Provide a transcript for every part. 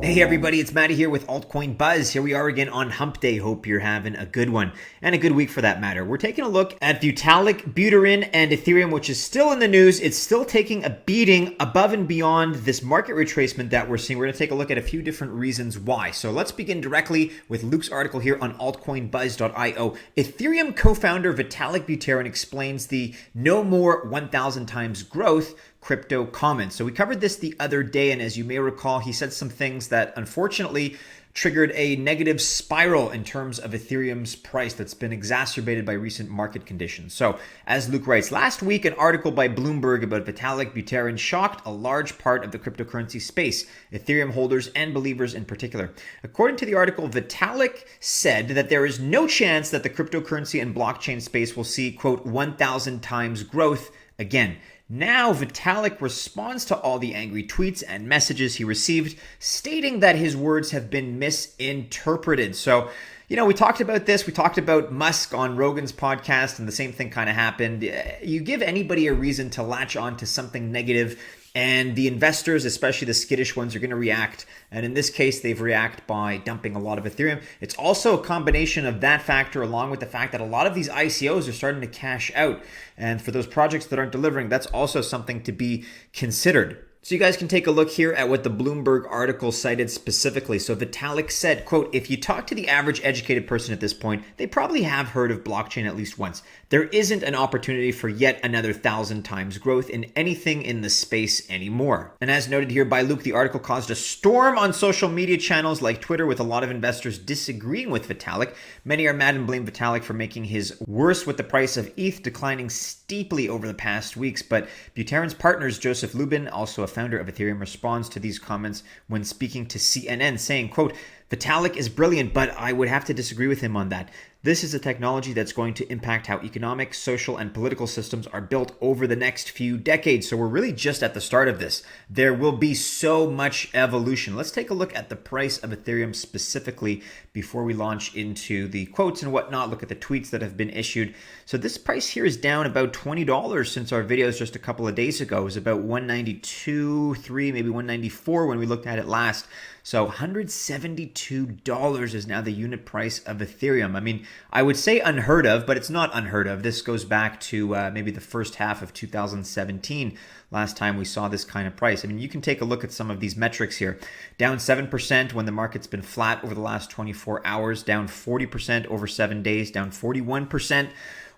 Hey everybody, it's Mattie here with Altcoin Buzz. Here we are again on Hump Day. Hope you're having a good one and a good week for that matter. We're taking a look at Vitalik Buterin and Ethereum, which is still in the news. It's still taking a beating above and beyond this market retracement that we're seeing. We're going to take a look at a few different reasons why. So let's begin directly with Luke's article here on altcoinbuzz.io. Ethereum co-founder Vitalik Buterin explains the no more 1,000 times growth crypto comments. So we covered this the other day, and as you may recall, he said some things that unfortunately triggered a negative spiral in terms of Ethereum's price that's been exacerbated by recent market conditions. So as Luke writes, last week an article by Bloomberg about Vitalik Buterin shocked a large part of the cryptocurrency space, Ethereum holders and believers in particular. According to the article, Vitalik said that there is no chance that the cryptocurrency and blockchain space will see, quote, 1,000 times growth again. Now, Vitalik responds to all the angry tweets and messages he received, stating that his words have been misinterpreted. So, we talked about this. We talked about Musk on Rogan's podcast, and the same thing kind of happened. You give anybody a reason to latch on to something negative, and the investors, especially the skittish ones, are going to react. And in this case, they've reacted by dumping a lot of Ethereum. It's also a combination of that factor along with the fact that a lot of these ICOs are starting to cash out. And for those projects that aren't delivering, that's also something to be considered. So you guys can take a look here at what the Bloomberg article cited specifically. So Vitalik said, quote, if you talk to the average educated person at this point, they probably have heard of blockchain at least once. There isn't an opportunity for yet another 1,000 times growth in anything in the space anymore. And as noted here by Luke, the article caused a storm on social media channels like Twitter, with a lot of investors disagreeing with Vitalik. Many are mad and blame Vitalik for making his worse, with the price of ETH declining steeply over the past weeks. But Buterin's partners, Joseph Lubin, also a founder of Ethereum, responds to these comments when speaking to CNN, saying, quote, Vitalik is brilliant, but I would have to disagree with him on that. This is a technology that's going to impact how economic, social, and political systems are built over the next few decades. So we're really just at the start of this. There will be so much evolution. Let's take a look at the price of Ethereum specifically before we launch into the quotes and whatnot. Look at the tweets that have been issued. So this price here is down about $20 since our videos just a couple of days ago. It was about $192.3, maybe $194 when we looked at it last. So $172 is now the unit price of Ethereum. I mean, I would say unheard of, but it's not unheard of. This goes back to maybe the first half of 2017, last time we saw this kind of price. I mean, you can take a look at some of these metrics here. Down 7% when the market's been flat over the last 24 hours, down 40% over 7 days, down 41%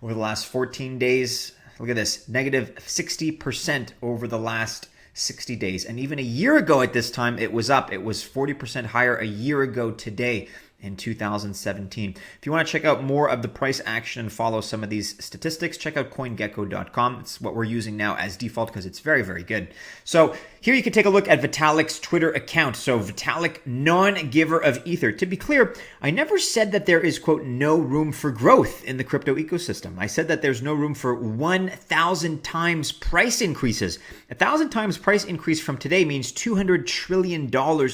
over the last 14 days. Look at this, negative 60% over the last 60 days. And even a year ago at this time, it was up. It was 40% higher a year ago today in 2017. If you want to check out more of the price action and follow some of these statistics, check out CoinGecko.com. It's what we're using now as default because it's very, very good. So here you can take a look at Vitalik's Twitter account. So Vitalik, non-giver of Ether. To be clear, I never said that there is, quote, no room for growth in the crypto ecosystem. I said that there's no room for 1,000 times price increases. 1,000 times price increase from today means $200 trillion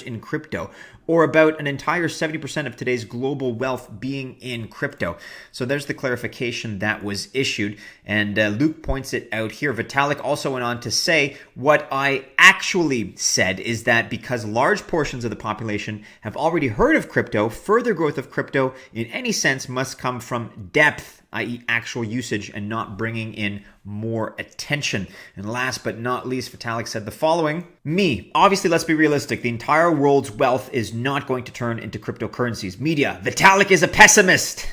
in crypto, or about an entire 70% of today's global wealth being in crypto. So there's the clarification that was issued. And Luke points it out here. Vitalik also went on to say, what I actually said is that because large portions of the population have already heard of crypto, further growth of crypto in any sense must come from depth, i.e. actual usage, and not bringing in more attention. And last but not least, Vitalik said the following. Obviously, let's be realistic. The entire world's wealth is not going to turn into cryptocurrencies. Media, Vitalik is a pessimist.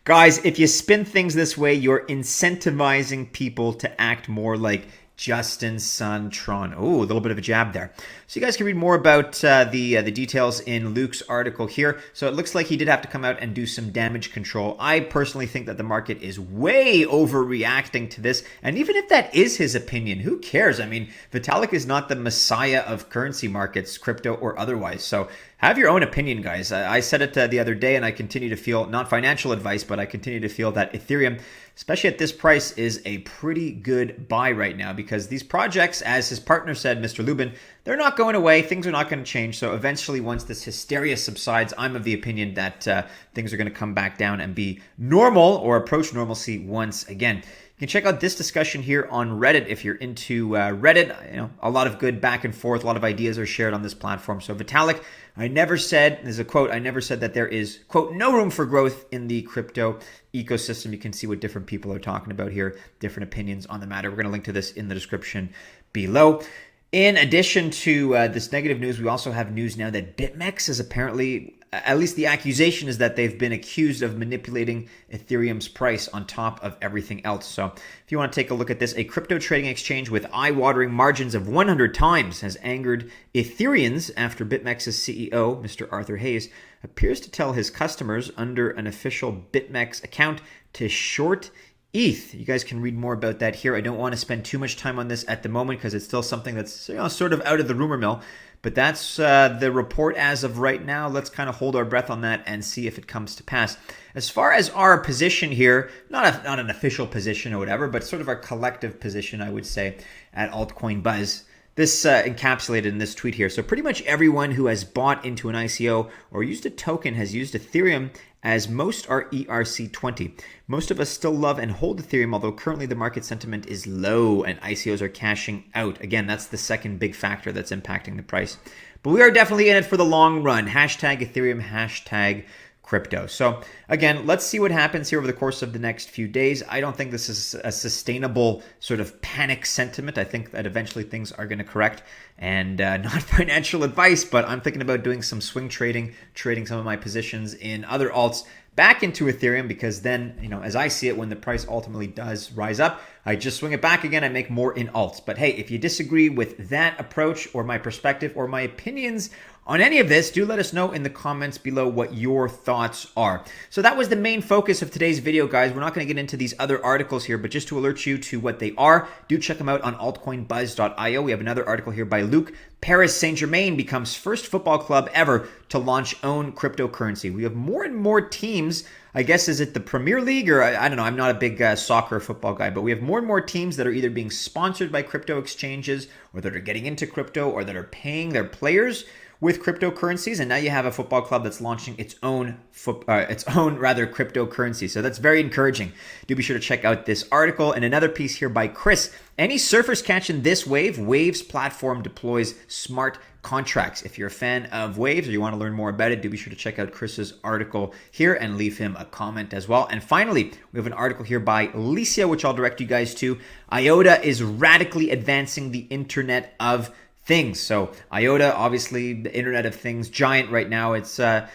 Guys, if you spin things this way, you're incentivizing people to act more like Justin Sun Tron. Oh, a little bit of a jab there. So you guys can read more about the details in Luke's article here. So it looks like he did have to come out and do some damage control. I personally think that the market is way overreacting to this. And even if that is his opinion, who cares? I mean, Vitalik is not the messiah of currency markets, crypto or otherwise. So have your own opinion, guys. I said it the other day, and I continue to feel, not financial advice, but I continue to feel that Ethereum, especially at this price, is a pretty good buy right now, because these projects, as his partner said, Mr. Lubin, they're not going away. Things are not going to change. So eventually, once this hysteria subsides, I'm of the opinion that things are going to come back down and be normal or approach normalcy once again. can check out this discussion here on Reddit if you're into Reddit. A lot of good back and forth, a lot of ideas are shared on this platform. So Vitalik, there's a quote, I never said that there is, quote, no room for growth in the crypto ecosystem. You can see what different people are talking about here, different opinions on the matter. We're going to link to this in the description below. In addition to this negative news, we also have news now that BitMEX is apparently, at least the accusation is that they've been accused of manipulating Ethereum's price on top of everything else. So if you want to take a look at this, a crypto trading exchange with eye-watering margins of 100 times has angered Ethereans after BitMEX's CEO, Mr. Arthur Hayes, appears to tell his customers under an official BitMEX account to short ETH. You guys can read more about that here. I don't want to spend too much time on this at the moment because it's still something that's sort of out of the rumor mill. But that's the report as of right now. Let's kind of hold our breath on that and see if it comes to pass. As far as our position here, not an official position or whatever, but sort of our collective position, I would say, at Altcoin Buzz. This encapsulated in this tweet here. So pretty much everyone who has bought into an ICO or used a token has used Ethereum, as most are ERC20. Most of us still love and hold Ethereum, although currently the market sentiment is low and ICOs are cashing out. Again, that's the second big factor that's impacting the price. But we are definitely in it for the long run. Hashtag Ethereum, hashtag crypto. So again, let's see what happens here over the course of the next few days. I don't think this is a sustainable sort of panic sentiment. I think that eventually things are going to correct, and not financial advice, but I'm thinking about doing some swing trading some of my positions in other alts back into Ethereum, because then, as I see it, when the price ultimately does rise up, I just swing it back again. I make more in alts. But hey, if you disagree with that approach or my perspective or my opinions on any of this, do let us know in the comments below what your thoughts are. So that was the main focus of today's video, guys. We're not going to get into these other articles here, but just to alert you to what they are, do check them out on altcoinbuzz.io. We have another article here by Luke. Paris Saint-Germain becomes first football club ever to launch own cryptocurrency. We have more and more teams. I guess, is it the Premier League, or I don't know. I'm not a big soccer football guy, but we have more and more teams that are either being sponsored by crypto exchanges, or that are getting into crypto, or that are paying their players with cryptocurrencies. And now you have a football club that's launching its own cryptocurrency. So that's very encouraging. Do be sure to check out this article. And another piece here by Chris. Any surfers catching this wave? Waves platform deploys smart contracts. If you're a fan of Waves or you want to learn more about it, do be sure to check out Chris's article here and leave him a comment as well. And finally, we have an article here by Alicia, which I'll direct you guys to. IOTA is radically advancing the Internet of Things. So IOTA, obviously the Internet of Things giant right now. It's had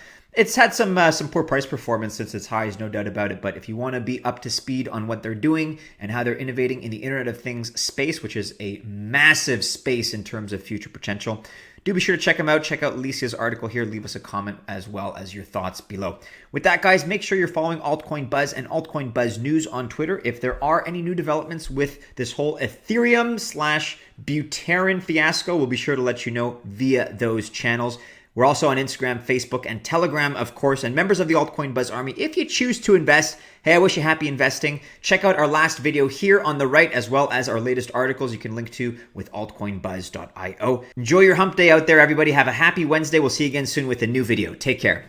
some poor price performance since its highs, no doubt about it. But if you want to be up to speed on what they're doing and how they're innovating in the Internet of Things space, which is a massive space in terms of future potential, do be sure to check them out. Check out Alicia's article here. Leave us a comment as well as your thoughts below. With that, guys, make sure you're following Altcoin Buzz and Altcoin Buzz News on Twitter. If there are any new developments with this whole Ethereum/Buterin fiasco, we'll be sure to let you know via those channels. We're also on Instagram, Facebook, and Telegram, of course, and members of the Altcoin Buzz Army. If you choose to invest, hey, I wish you happy investing. Check out our last video here on the right, as well as our latest articles you can link to with altcoinbuzz.io. Enjoy your hump day out there, everybody. Have a happy Wednesday. We'll see you again soon with a new video. Take care.